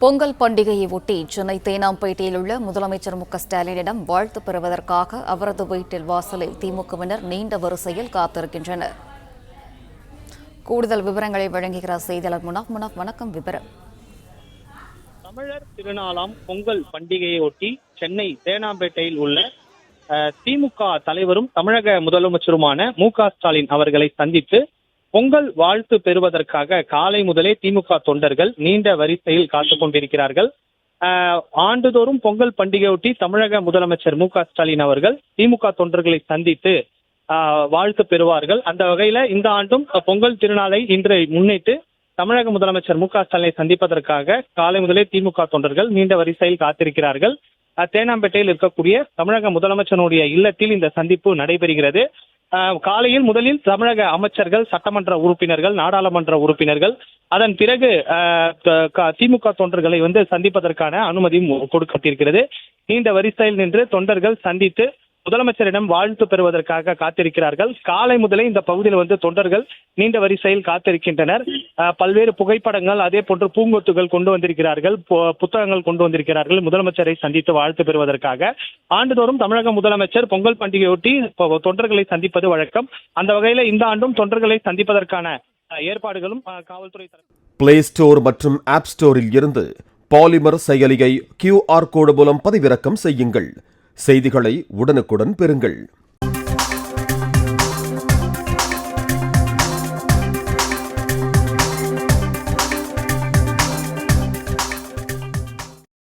பொங்கல் பண்டிகையை ஒட்டி சென்னை தேனாம்பேட்டையில் உள்ள முதலமைச்சர் மு.க.ஸ்டாலினிடம் வாழ்த்து பெறுவதற்காக அவரது வீட்டில் வாசலில் திமுகவினர் நீண்ட வரிசையில் காத்திருக்கின்றனர். கூடுதல் விவரங்களை வழங்குகிறார் செய்தியாளர் முனாஃப். வணக்கம். விவரம். தமிழர் திருநாளாம் பொங்கல் பண்டிகையை ஒட்டி சென்னை தேனாம்பேட்டையில் உள்ள திமுக தலைவரும் தமிழக முதலமைச்சருமான மு.க.ஸ்டாலின் அவர்களை சந்தித்து பொங்கல் வாழ்த்து பெறுவதற்காக காலை முதலே திமுக தொண்டர்கள் நீண்ட வரிசையில் காத்துக் கொண்டிருக்கிறார்கள். ஆண்டுதோறும் பொங்கல் பண்டிகையொட்டி தமிழக முதலமைச்சர் மு.க.ஸ்டாலின் அவர்கள் திமுக தொண்டர்களை சந்தித்து வாழ்த்து பெறுவார்கள். அந்த வகையில இந்த ஆண்டும் பொங்கல் திருநாளை இன்று முன்னிட்டு தமிழக முதலமைச்சர் மு.க.ஸ்டாலினை சந்திப்பதற்காக காலை முதலே திமுக தொண்டர்கள் நீண்ட வரிசையில் காத்திருக்கிறார்கள். தேனாம்பேட்டையில் இருக்கக்கூடிய தமிழக முதலமைச்சருடைய இல்லத்தில் இந்த சந்திப்பு நடைபெறுகிறது. காலையில் முதலில் தமிழக அமைச்சர்கள், சட்டமன்ற உறுப்பினர்கள், நாடாளுமன்ற உறுப்பினர்கள், அதன் பிறகு திமுக தொண்டர்களை சந்திப்பதற்கான அனுமதியும் கொடுக்கப்பட்டிருக்கிறது. நீண்ட வரிசையில் நின்று தொண்டர்கள் சந்தித்து முதலமைச்சரிடம் வாழ்த்து பெறுவதற்காக காத்திருக்கிறார்கள். காலை முதலே இந்த பகுதியில் தொண்டர்கள் நீண்ட வரிசையில் காத்திருக்கின்றனர். பல்வேறு புகைப்படங்கள், அதே போன்று பூங்கொத்துகள் கொண்டு வந்திருக்கிறார்கள், புத்தகங்கள் கொண்டு வந்திருக்கிறார்கள். முதலமைச்சரை சந்தித்து வாழ்த்து பெறுவதற்காக ஆண்டுதோறும் தமிழக முதலமைச்சர் பொங்கல் பண்டிகையொட்டி தொண்டர்களை சந்திப்பது வழக்கம். அந்த வகையில் இந்த ஆண்டும் தொண்டர்களை சந்திப்பதற்கான ஏற்பாடுகளும் காவல்துறை பிளே ஸ்டோர் மற்றும் ஆப் ஸ்டோரில் இருந்து பாலிமர் செயலியை QR கோடு மூலம் பதிவிறக்கம் செய்யுங்கள். செய்திகளை உடனுக்குடன் பெறுங்கள்.